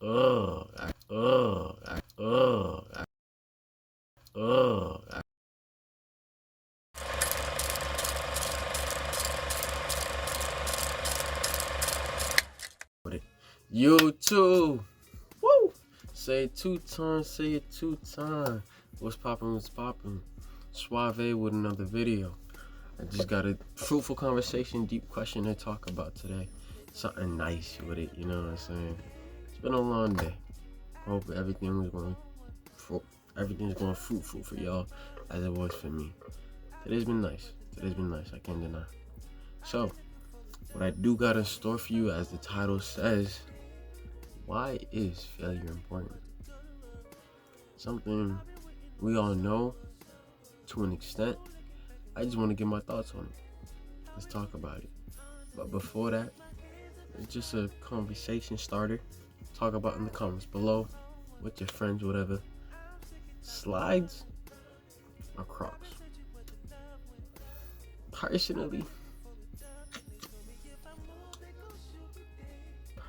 Oh, oh, oh, oh. YouTube. Woo! Say it 2 times, say it 2 times. What's poppin', what's poppin'? Suave with another video. I just got a fruitful conversation, deep question to talk about today. Something nice with it, you know what I'm saying? It's been a long day. Hope everything's going fruitful for y'all as it was for me. Today's been nice. I can't deny. So, what I do got in store for you, as the title says, why is failure important? Something we all know to an extent. I just want to get my thoughts on it. Let's talk about it. But before that, it's just a conversation starter. Talk about in the comments below with your friends, whatever. Slides or Crocs?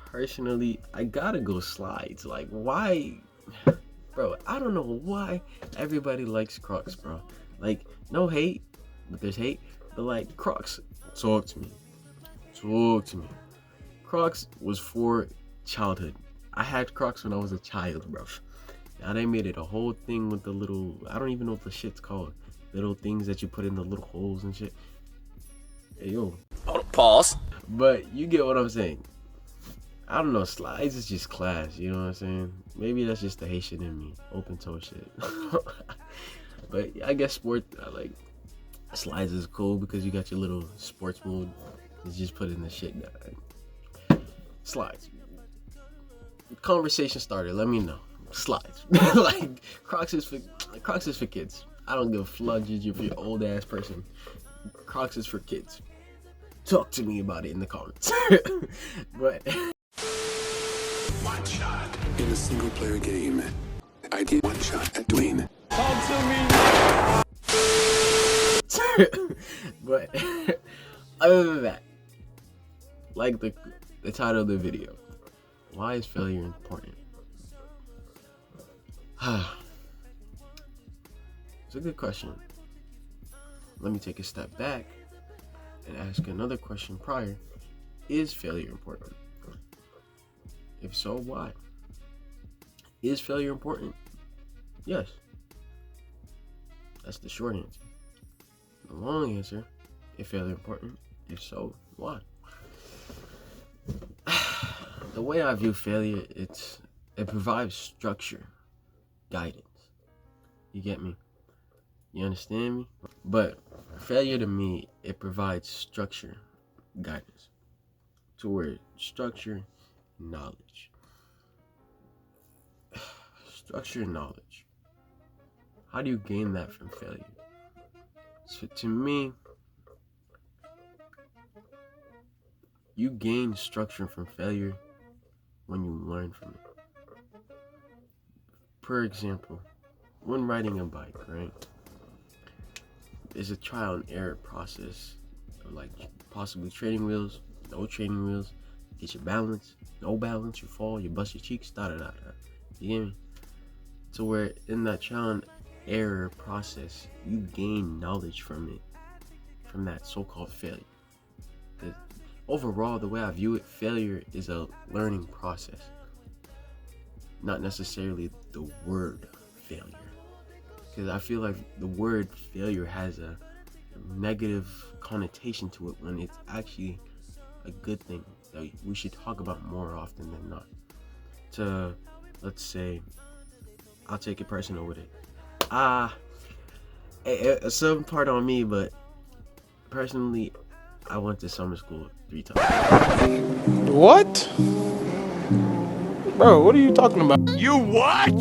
Personally, I gotta go slides. Like, why? Bro, I don't know why everybody likes Crocs, bro. Like, no hate, but there's hate. But like, Crocs, talk to me. Crocs was for childhood. I had Crocs when I was a child, bro. Now they made it a whole thing with the little, I don't even know what the shit's called. Little things that you put in the little holes and shit. Hey, yo. Pause. But you get what I'm saying. I don't know, slides is just class, you know what I'm saying? Maybe that's just the Haitian in me, open toe shit. But I guess like slides is cool because you got your little sports mode. You just put in the shit down. Slides. Conversation starter, let me know. Slides. Like Crocs is for kids. I don't give a fuck if you're an old ass person. Crocs is for kids. Talk to me about it in the comments. But one shot in a single player game. I did one shot at Dwayne. Talk to me. But other than that, like the title of the video, why is failure important? It's a good question. Let me take a step back and ask another question prior. Is failure important? If so, why? Is failure important? Yes. That's the short answer. The long answer, is failure important? If so, why? The way I view failure, it provides structure, guidance. You get me? You understand me? But failure to me, it provides structure, guidance. To where structure, knowledge. Structure, knowledge. How do you gain that from failure? So to me, you gain structure from failure when you learn from it. For example, when riding a bike, right? It's a trial and error process of like possibly training wheels, no training wheels, get your balance, no balance, you fall, you bust your cheeks, da. You get me? To where in that trial and error process, you gain knowledge from it, from that so-called failure. Because overall, the way I view it, failure is a learning process, not necessarily the word failure. Because I feel like the word failure has a negative connotation to it when it's actually a good thing that we should talk about more often than not. To, let's say, I'll take it personal with it. Some part on me, but personally, I went to summer school 3 times. What? Bro, what are you talking about? You what?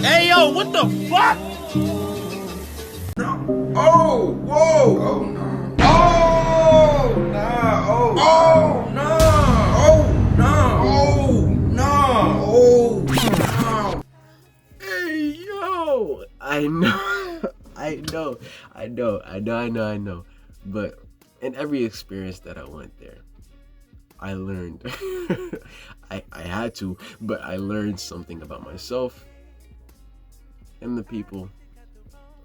Hey yo, what the fuck? Oh, whoa! Oh no! Oh no! Oh no! Oh no! Oh no! Oh no! Hey yo! I know. But in every experience that I went there, I learned. I had to, but I learned something about myself and the people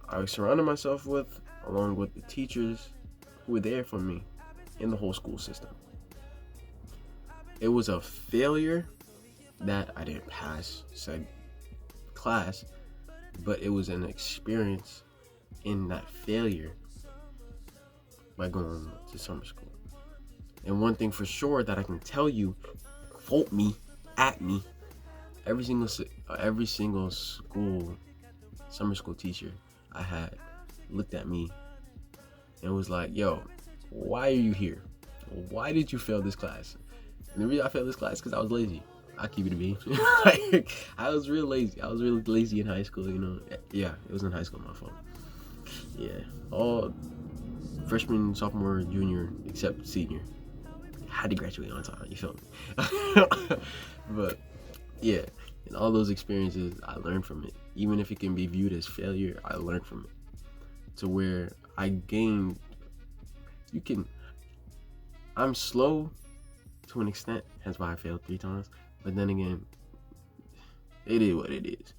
I surrounded myself with, along with the teachers who were there for me in the whole school system. It was a failure that I didn't pass said class, but it was an experience in that failure by going to summer school. And one thing for sure that I can tell you, quote me, at me, every single summer school teacher I had looked at me and was like, yo, why are you here? Why did you fail this class? And the reason I failed this class is because I was lazy. I keep it a beam. Like, I was real lazy. I was really lazy in high school, you know. Yeah, it was in high school, my fault. Yeah, all freshman, sophomore, junior, except senior. Had to graduate on time, you feel me? But yeah, in all those experiences, I learned from it. Even if it can be viewed as failure, I learned from it. To where I gained, I'm slow to an extent, hence why I failed 3 times. But then again, it is what it is.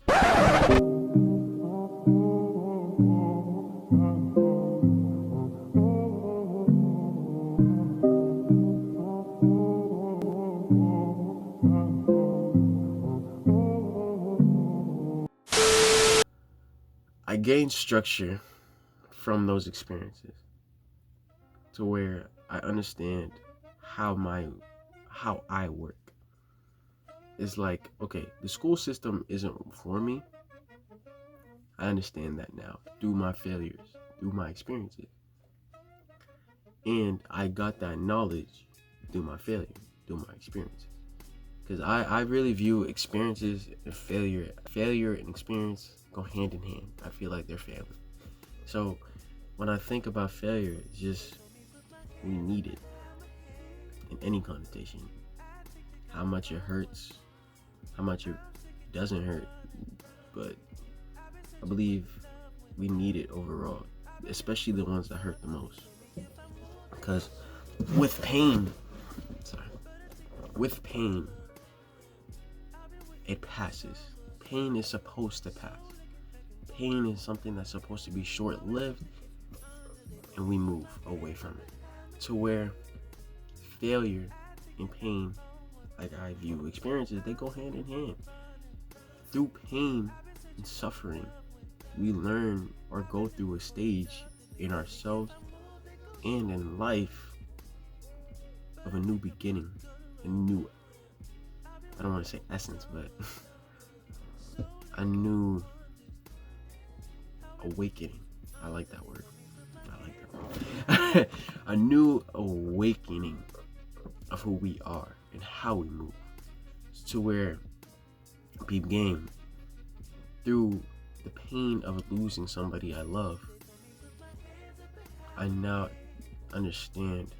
I gained structure from those experiences to where I understand how I work. It's like, okay, the school system isn't for me. I understand that now through my failures, through my experiences. And I got that knowledge through my failure, through my experiences. Because I really view experiences and failure and experience go hand in hand. I feel like they're family. So when I think about failure, it's just, we need it in any connotation. How much it hurts, how much it doesn't hurt, but I believe we need it overall, especially the ones that hurt the most. Because with pain, it passes. Pain is supposed to pass. Pain is something that's supposed to be short-lived, and we move away from it. To where failure and pain, like I view experiences, they go hand in hand. Through pain and suffering, we learn or go through a stage in ourselves and in life of a new beginning, a new, I don't want to say essence, but a new awakening. I like that word. A new awakening of who we are and how we move. To where, peep game, through the pain of losing somebody I love, I now understand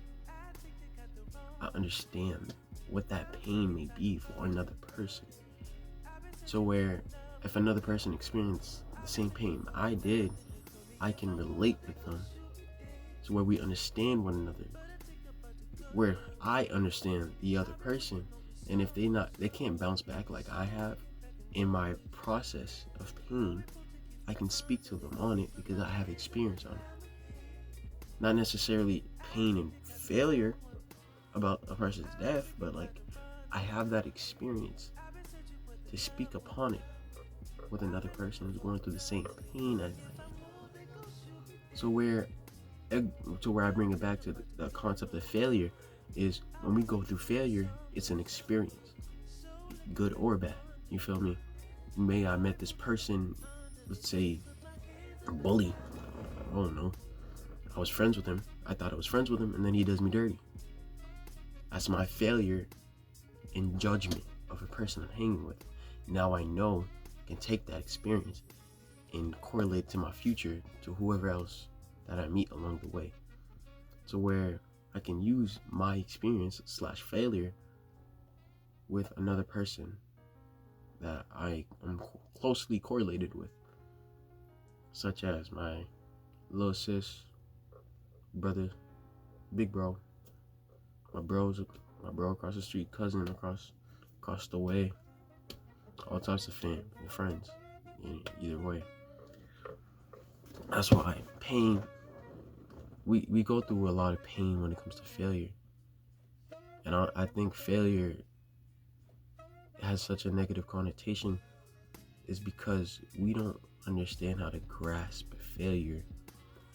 what that pain may be for another person. So where if another person experienced the same pain I did, I can relate with them. So where we understand one another, where I understand the other person, and if they can't bounce back like I have in my process of pain, I can speak to them on it because I have experience on it. Not necessarily pain and failure about a person's death, but like I have that experience to speak upon it with another person who's going through the same pain as I am. So where I bring it back to the concept of failure is when we go through failure, it's an experience, good or bad. You feel me? I met this person, let's say a bully. I don't know. I was friends with him. I thought I was friends with him, and then he does me dirty. That's my failure in judgment of a person I'm hanging with. Now I know I can take that experience and correlate to my future to whoever else that I meet along the way. So where I can use my experience / failure with another person that I am closely correlated with, such as my little sis, brother, big bro, my bros, my bro across the street, cousin across the way, all types of family, friends, either way. That's why pain, we go through a lot of pain when it comes to failure. And I think failure has such a negative connotation is because we don't understand how to grasp failure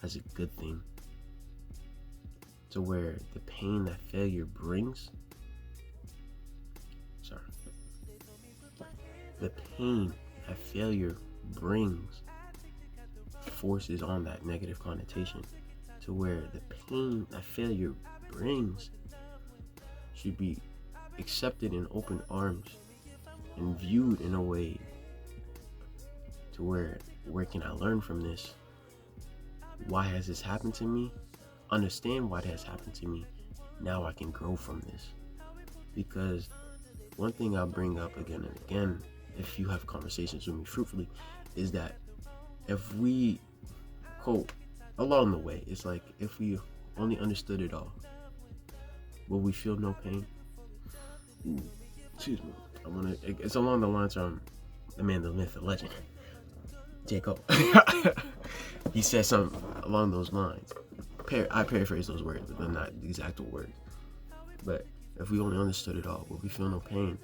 as a good thing. To where the pain that failure brings, the pain that failure brings forces on that negative connotation, to where the pain that failure brings should be accepted in open arms and viewed in a way to where can I learn from this? Why has this happened to me? Understand why it has happened to me. Now I can grow from this. Because one thing I'll bring up again and again, if you have conversations with me fruitfully, is that if we, quote, along the way, it's like if we only understood it all, will we feel no pain? Excuse me. It's along the lines of the man, the myth, the legend, J. Cole. He said something along those lines. I paraphrase those words, but they're not the exact words. But if we only understood it all, will we feel no pain?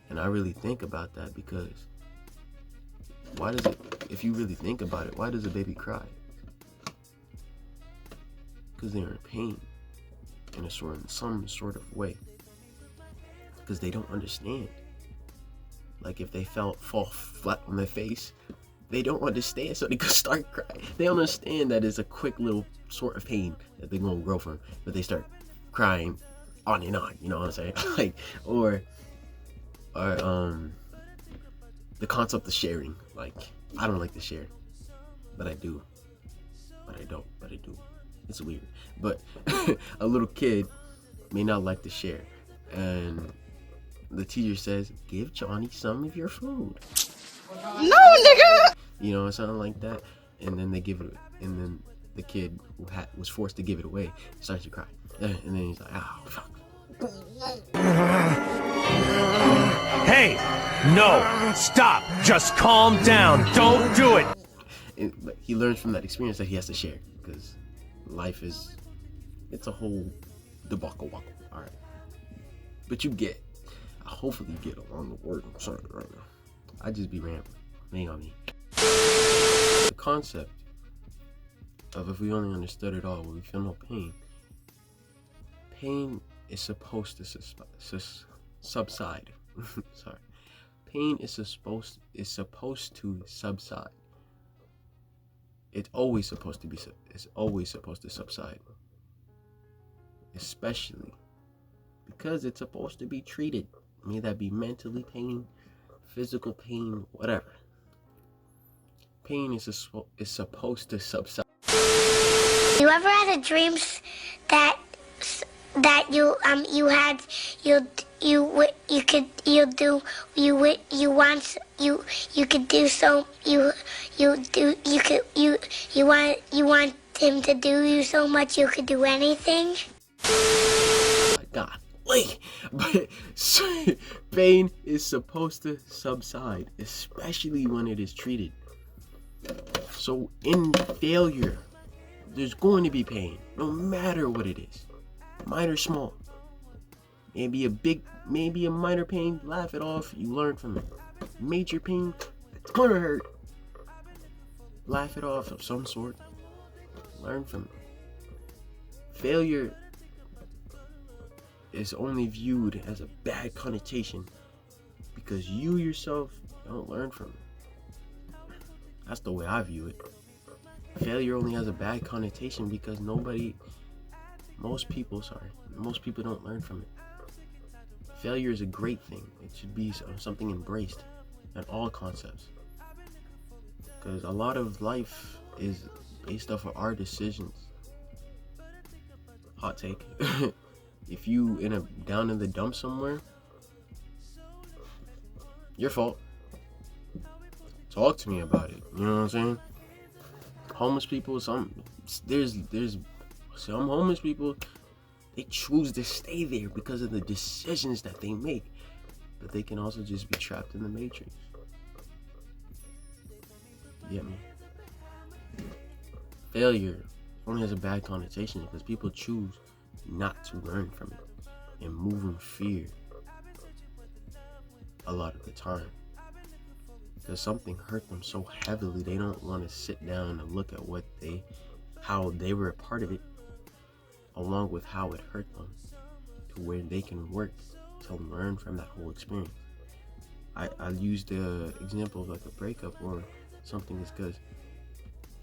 And I really think about that because if you really think about it, why does a baby cry? Because they're in pain in some sort of way. Because they don't understand. Like if they fall flat on their face, they don't understand, so they could start crying. They don't understand that it's a quick little sort of pain that they're gonna grow from, but they start crying on and on. You know what I'm saying? Like, or the concept of sharing. Like, I don't like to share, but I do. But I don't. But I do. It's weird. But a little kid may not like to share, and the teacher says, "Give Johnny some of your food." No, nigga. You know, something like that, and then they give it, and then the kid who was forced to give it away starts to cry, and then he's like, "Oh, fuck." Hey, no, stop, just calm down, don't do it. But he learns from that experience that he has to share, because life it's a whole debacle. All right, but hopefully you get along the word I'm saying right now. I just be rambling on me. The concept of if we only understood it all, would we feel no pain? Pain is supposed to subside. Sorry. Pain is supposed to subside. It's always supposed to subside. Especially because it's supposed to be treated. May that be mentally pain, physical pain, whatever. Pain is supposed to subside. You ever had a dream that you want him to do you so much you could do anything? Oh my God. But pain is supposed to subside, especially when it is treated. So in failure, there's going to be pain, no matter what it is, minor, small. Maybe a minor pain, laugh it off, you learn from it. Major pain, it's gonna hurt. Laugh it off of some sort, learn from it. Failure is only viewed as a bad connotation because you yourself don't learn from it. That's the way I view it. Failure only has a bad connotation because most people don't learn from it. Failure is a great thing. It should be something embraced in all concepts. Because a lot of life is based off of our decisions. Hot take. If you down in the dump somewhere, your fault. Talk to me about it. You know what I'm saying? Homeless people, there's some homeless people They choose to stay there because of the decisions that they make. But they can also just be trapped in the matrix. You get me? Failure only has a bad connotation because people choose not to learn from it and move in fear a lot of the time. Because something hurt them so heavily, they don't want to sit down and look at how they were a part of it, along with how it hurt them, to where they can work to learn from that whole experience. I use the example of like a breakup or something, is because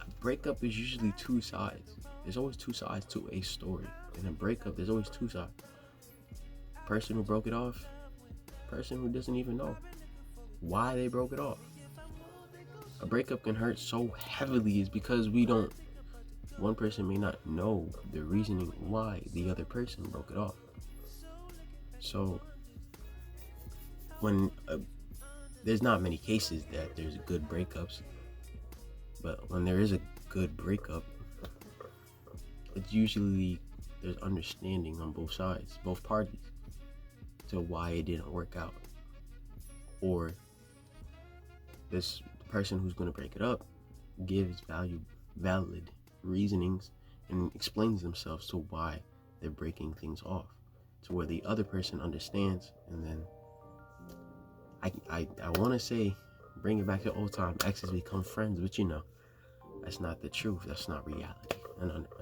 a breakup is usually two sides. There's always two sides to a story. In a breakup, there's always two sides. Person who broke it off, person who doesn't even know why they broke it off. A breakup can hurt so heavily is because one person may not know the reasoning why the other person broke it off. So when there's not many cases that there's good breakups, but when there is a good breakup, it's usually there's understanding on both sides, both parties, to why it didn't work out. Or this person who's going to break it up gives valid reasonings and explains themselves to why they're breaking things off, to where the other person understands. And then I want to say, bring it back to old time, exes become friends, but you know, that's not the truth. That's not reality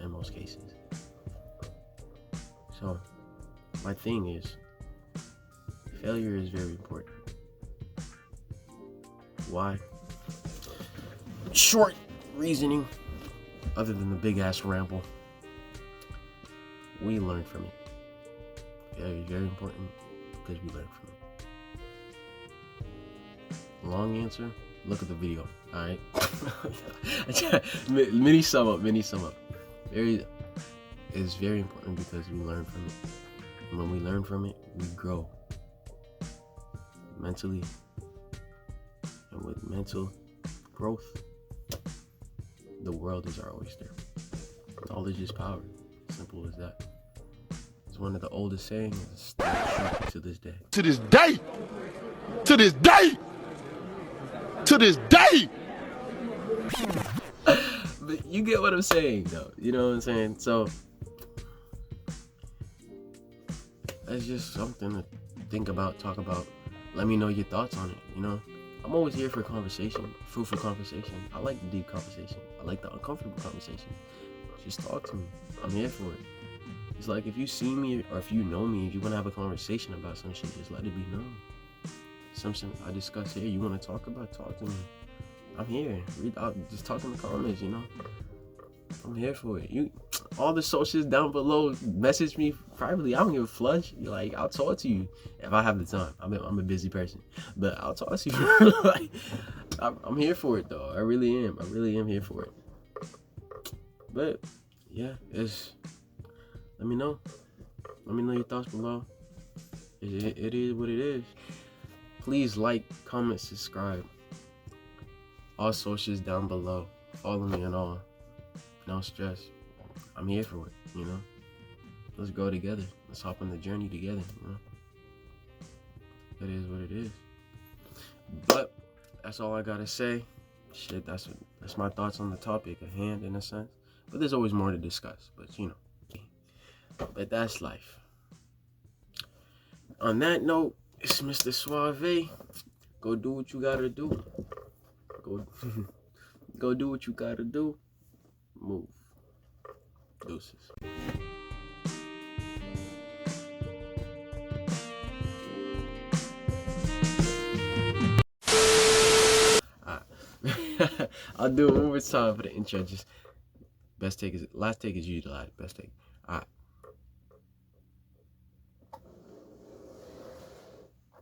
in most cases. So my thing is, failure is very important. Why? Short reasoning, other than the big ass ramble. We learn from it. Failure is very important because we learn from it. Long answer, look at the video. Alright? mini sum up. It's very important because we learn from it. And when we learn from it, we grow mentally. And with mental growth, the world is our oyster. Knowledge is power. Simple as that. It's one of the oldest sayings. It's still true to this day. To this day! To this day! To this day! But you get what I'm saying, though. You know what I'm saying? So that's just something to think about, talk about. Let me know your thoughts on it, you know? I'm always here for conversation, fruitful conversation. I like the deep conversation. I like the uncomfortable conversation. Just talk to me. I'm here for it. It's like if you see me or if you know me, if you want to have a conversation about some shit, just let it be known. Something I discuss here, you want to talk about, talk to me. I'm here. Read out, just talk in the comments, you know? I'm here for it. All the socials down below, message me privately. I don't give a flush. Like, I'll talk to you if I have the time. I'm a busy person, but I'll talk to you. Like, I'm here for it, though. I really am. I really am here for it. But yeah, let me know. Let me know your thoughts below. It is what it is. Please like, comment, subscribe. All socials down below. Follow me and all. No stress. I'm here for it, you know? Let's go together. Let's hop on the journey together, you know? It is what it is. But that's all I gotta say. Shit, that's my thoughts on the topic at hand, in a sense. But there's always more to discuss, but you know. But that's life. On that note, it's Mr. Suave. Go do what you gotta do. Go do what you gotta do. Move. Deuces. I'll do it one more time for the intro. Just last take is usually last. Best take. Alright.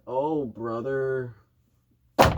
Oh, brother.